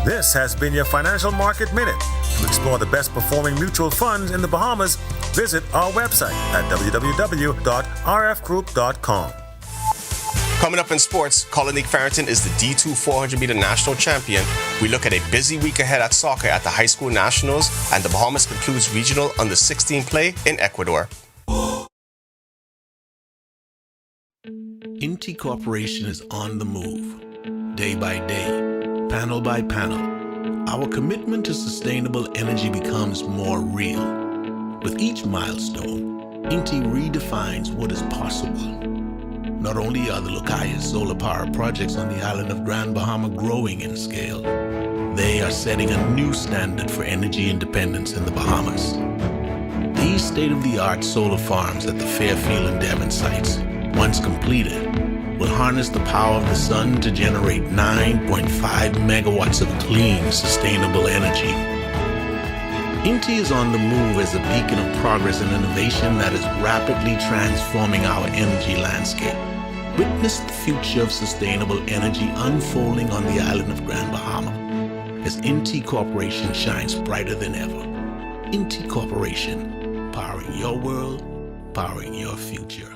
This has been your Financial Market Minute. To explore the best performing mutual funds in the Bahamas, visit our website at www.rfgroup.com. Coming up in sports, Colonique Farrington is the D2 400-meter national champion. We look at a busy week ahead at soccer at the high school nationals, and the Bahamas concludes regional under-16 play in Ecuador. INTI Corporation is on the move, day by day, panel by panel. Our commitment to sustainable energy becomes more real. With each milestone, INTI redefines what is possible. Not only are the Lucayas solar power projects on the island of Grand Bahama growing in scale, they are setting a new standard for energy independence in the Bahamas. These state-of-the-art solar farms at the Fairfield and Devon sites, once completed, will harness the power of the sun to generate 9.5 megawatts of clean, sustainable energy. INTI is on the move as a beacon of progress and innovation that is rapidly transforming our energy landscape. Witness the future of sustainable energy unfolding on the island of Grand Bahama as INTI Corporation shines brighter than ever. INTI Corporation, powering your world, powering your future.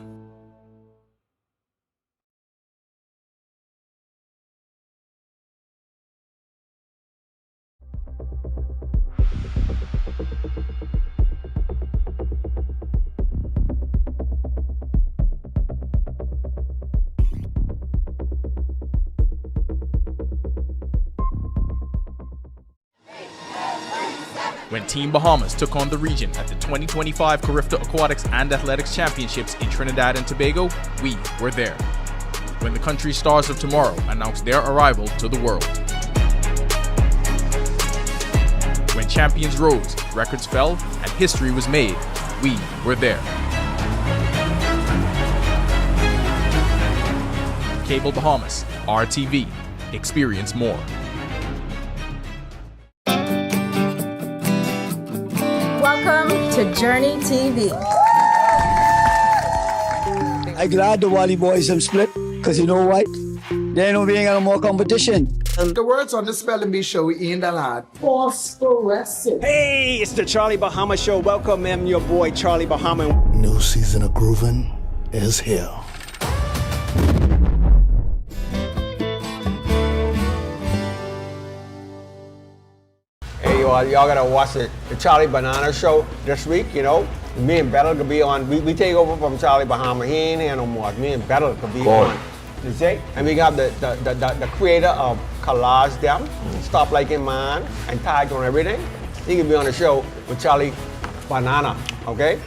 When Team Bahamas took on the region at the 2025 Carifta Aquatics and Athletics Championships in Trinidad and Tobago, we were there. When the country's stars of tomorrow announced their arrival to the world. When champions rose, records fell, and history was made, we were there. Cable Bahamas, RTV, experience more. Welcome to Journey TV. I'm glad the Wally boys have split, because you know what? They know we ain't got no more competition. The words on the Spelling Bee show in the lot. Phosphorescent. Hey, it's the Charlie Bahama Show. Welcome, I'm your boy Charlie Bahama. New season of groovin' is here. Hey, y'all gotta watch the Charlie Banana Show this week, you know. Me and Battle could be on. We take over from Charlie Bahama. He ain't here no more. Me and Battle could be on. You see? And we got the creator of Collage Them, Stop Liking Man, and Tag on Everything. He can be on the show with Charlie Banana, okay?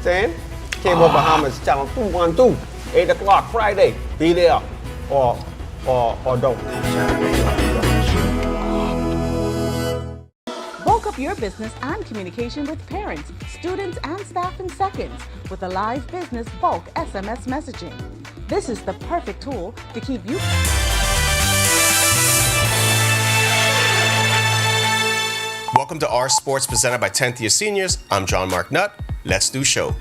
Saying? Cable Bahamas channel 212, 8 o'clock Friday. Be there or don't. Bulk up your business and communication with parents, students, and staff in seconds with a live business bulk SMS messaging. This is the perfect tool to keep you. Welcome to Our Sports presented by 10th Year Seniors. I'm John Mark Nutt. Let's do show.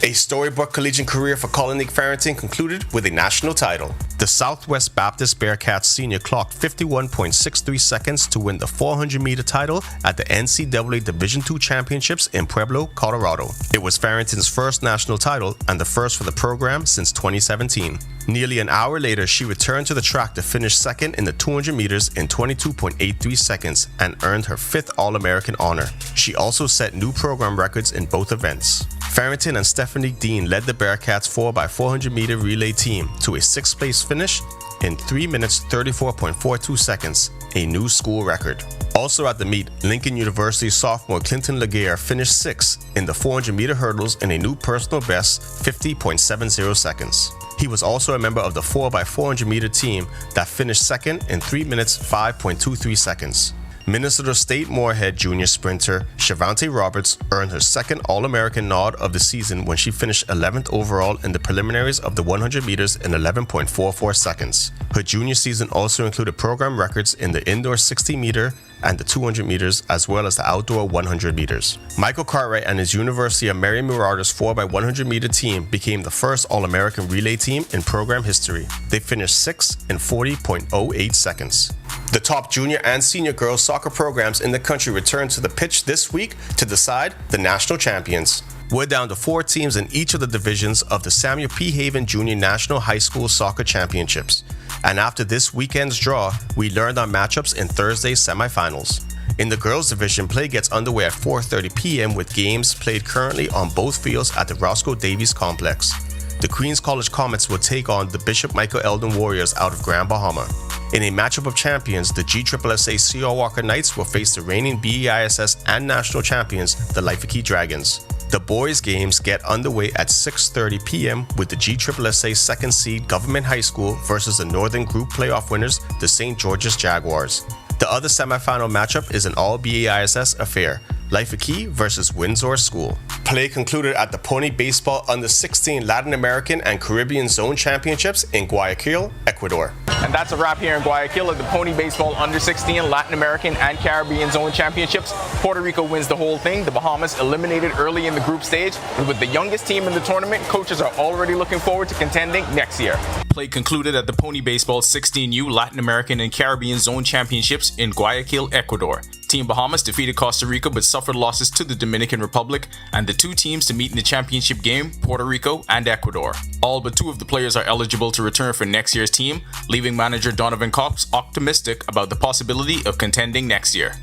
A storybook collegiate career for Colin Nick Farrington concluded with a national title. The Southwest Baptist Bearcats senior clocked 51.63 seconds to win the 400-meter title at the NCAA Division II Championships in Pueblo, Colorado. It was Farrington's first national title and the first for the program since 2017. Nearly an hour later, she returned to the track to finish second in the 200 meters in 22.83 seconds and earned her 5th All-American honor. She also set new program records in both events. Farrington and Stephanie Dean led the Bearcats 4x400 meter relay team to a 6th place finish in 3 minutes 34.42 seconds, a new school record. Also at the meet, Lincoln University sophomore Clinton Laguerre finished 6th in the 400 meter hurdles in a new personal best 50.70 seconds. He was also a member of the 4x400 meter team that finished 2nd in 3 minutes 5.23 seconds. Minnesota State Moorhead junior sprinter Shavante Roberts earned her 2nd All-American nod of the season when she finished 11th overall in the preliminaries of the 100 meters in 11.44 seconds. Her junior season also included program records in the indoor 60 meter and the 200 meters, as well as the outdoor 100 meters. Michael Cartwright and his University of Mary Marauders 4x100 meter team became the first All-American relay team in program history. They finished 6th in 40.08 seconds. The top junior and senior girls soccer programs in the country returned to the pitch this week to decide the national champions. We're down to 4 teams in each of the divisions of the Samuel P. Haven Junior National High School Soccer Championships. And after this weekend's draw, we learned our matchups in Thursday's semifinals. In the girls division, play gets underway at 4:30 p.m. with games played currently on both fields at the Roscoe Davies Complex. The Queens College Comets will take on the Bishop Michael Eldon Warriors out of Grand Bahama. In a matchup of champions, the GSSSA C.R. Walker Knights will face the reigning BEISS and national champions, the Laifiki Dragons. The boys' games get underway at 6:30 p.m. with the GSSSA second seed Government High School versus the Northern Group playoff winners, the St. George's Jaguars. The other semifinal matchup is an all-BAISS affair, Laifiki versus Windsor School. Play concluded at the Pony Baseball Under-16 Latin American and Caribbean Zone Championships in Guayaquil, Ecuador. And that's a wrap here in Guayaquil at the Pony Baseball Under-16 Latin American and Caribbean Zone Championships. Puerto Rico wins the whole thing. The Bahamas eliminated early in the group stage. And with the youngest team in the tournament, coaches are already looking forward to contending next year. Play concluded at the Pony Baseball 16U Latin American and Caribbean Zone Championships in Guayaquil, Ecuador. Team Bahamas defeated Costa Rica but suffered losses to the Dominican Republic, and the 2 teams to meet in the championship game, Puerto Rico and Ecuador. All but 2 of the players are eligible to return for next year's team, leaving manager Donovan Cox optimistic about the possibility of contending next year.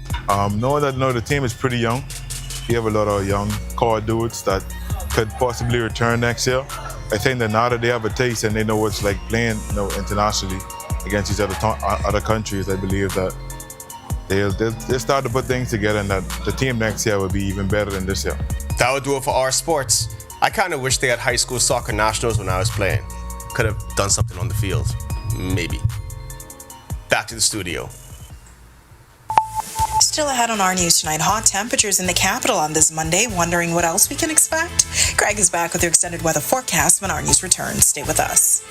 Knowing that the team is pretty young, you have a lot of young core dudes that could possibly return next year. I think that now that they have a taste and they know what it's like playing internationally against these other countries, I believe that they'll start to put things together and that the team next year will be even better than this year. That would do it for our sports. I kind of wish they had high school soccer nationals when I was playing. Could have done something on the field. Maybe. Back to the studio. Still ahead on our news tonight, hot temperatures in the capital on this Monday. Wondering what else we can expect? Greg is back with your extended weather forecast when our news returns. Stay with us.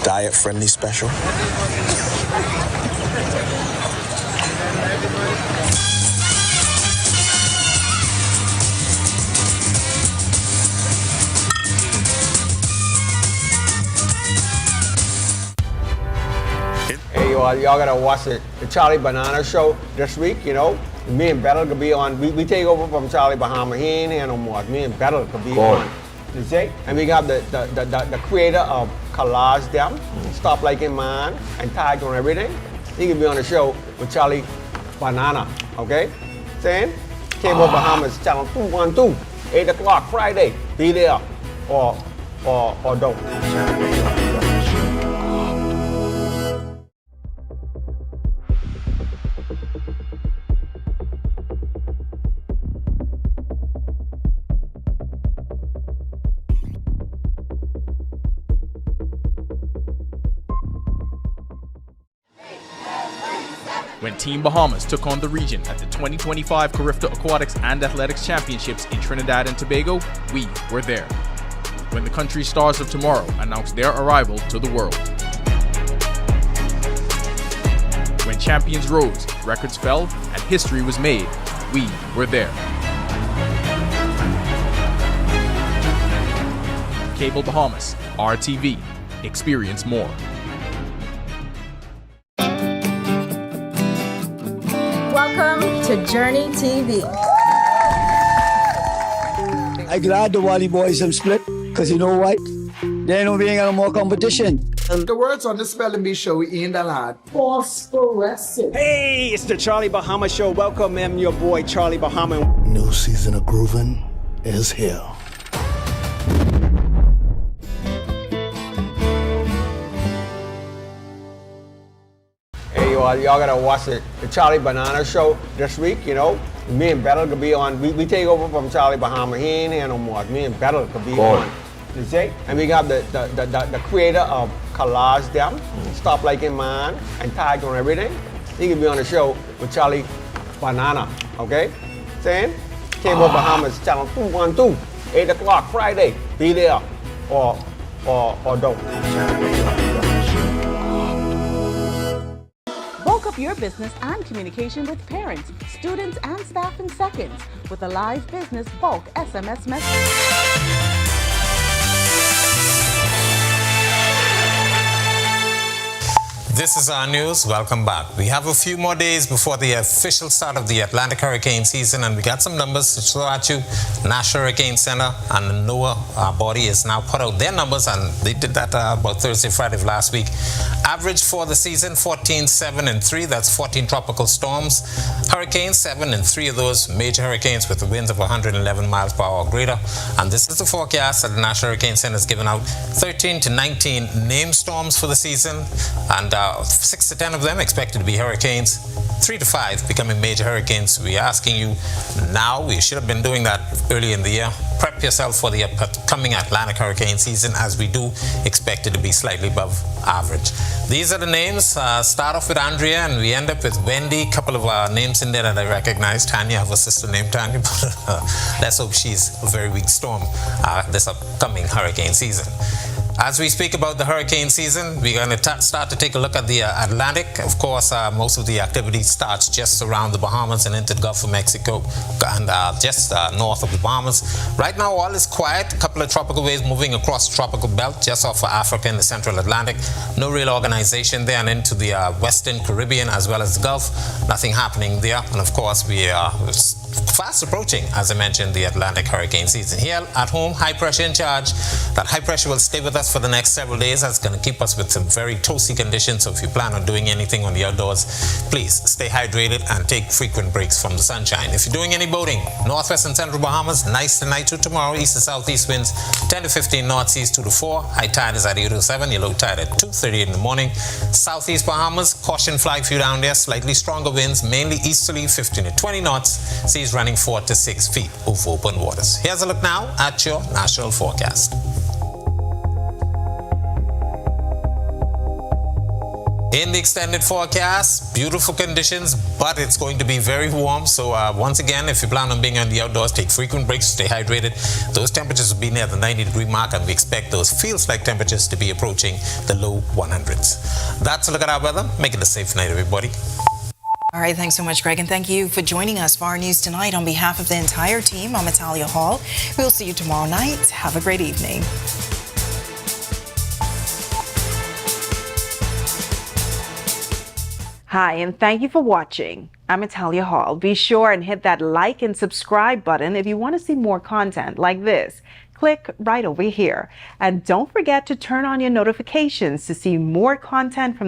Diet friendly special. Hey, y'all gotta watch the Charlie Banana show this week, Me and Battle could be on. We take over from Charlie Bahama. He ain't here no more. Me and Battle could be on. You see? And we got the creator of Collage Them, Stop Like in Man, and Tag on Everything. He could be on the show with Charlie Banana, okay? Saying? Cable Bahamas channel 212, 8 o'clock Friday. Be there or don't. When Team Bahamas took on the region at the 2025 Carifta Aquatics and Athletics Championships in Trinidad and Tobago, we were there. when the country stars of tomorrow announce their arrival to the world. When champions rose, records fell, and history was made, we were there. Cable Bahamas, RTV. Experience more. Welcome to Journey TV. I'm glad the Wally boys have split, because you know what? They ain't being no more competition. The words on the Spelling Bee show with Ian Dalhart. Phosphorescent. Hey, it's the Charlie Bahama Show. Welcome, I'm your boy, Charlie Bahama. New season of groovin' is here. Hey, y'all gotta watch the Charlie Banana Show this week, you know. Me and Battle could be on. We take over from Charlie Bahama. He ain't here no more. Me and Battle could be on. You see? And we got the creator of Collage Them, Stop Liking Man, and Tag on Everything. He can be on the show with Charlie Banana, okay? Saying? Cable Bahamas, channel 212, 8 o'clock Friday. Be there or don't. Bulk up your business and communication with parents, students, and staff in seconds with a live business bulk SMS message. This is our news. Welcome back. We have a few more days before the official start of the Atlantic hurricane season, and we got some numbers to throw at you. National Hurricane Center and the NOAA body has now put out their numbers, and they did that about Thursday, Friday of last week. Average for the season, 14, 7, and 3. That's 14 tropical storms. Hurricanes, 7, and 3 of those major hurricanes with the winds of 111 miles per hour or greater. And this is the forecast that the National Hurricane Center has given out. 13 to 19 named storms for the season, and 6 to 10 of them expected to be hurricanes, 3 to 5 becoming major hurricanes. We're asking you now, we should have been doing that early in the year. Prep yourself for the upcoming Atlantic hurricane season, as we do expect it to be slightly above average. These are the names. Start off with Andrea, and we end up with Wendy. A couple of names in there that I recognize. Tanya, I have a sister named Tanya, but let's hope she's a very weak storm this upcoming hurricane season. As we speak about the hurricane season, we're going to start to take a look at the Atlantic. Of course, most of the activity starts just around the Bahamas and into the Gulf of Mexico and just north of the Bahamas. Right now, all is quiet. A couple of tropical waves moving across the tropical belt just off of Africa and the Central Atlantic. No real organization there, and into the Western Caribbean as well as the Gulf. Nothing happening there. And of course, we are fast approaching, as I mentioned, the Atlantic hurricane season. Here at home, high pressure in charge. That high pressure will stay with us for the next several days. That's going to keep us with some very toasty conditions. So if you plan on doing anything on the outdoors, please stay hydrated and take frequent breaks from the sunshine. If you're doing any boating, northwest and central Bahamas, nice tonight to tomorrow. East to southeast winds 10 to 15 north seas 2 to 4. High tide is at 8 to 7. Your low tide at 2:30 in the morning. Southeast Bahamas, caution flag for you down there. Slightly stronger winds, mainly easterly 15 to 20 knots. Seas running 4 to 6 feet over open waters. Here's a look now at your national forecast. In the extended forecast, beautiful conditions, but it's going to be very warm. So once again, if you plan on being on the outdoors, take frequent breaks, stay hydrated. Those temperatures will be near the 90-degree mark, and we expect those feels-like temperatures to be approaching the low 100s. That's a look at our weather. Make it a safe night, everybody. All right, thanks so much, Greg, and thank you for joining us for our news tonight. On behalf of the entire team, I'm Natalia Hall. We'll see you tomorrow night. Have a great evening. Hi, and thank you for watching. I'm Natalia Hall. Be sure and hit that like and subscribe button if you want to see more content like this. Click right over here. And don't forget to turn on your notifications to see more content from the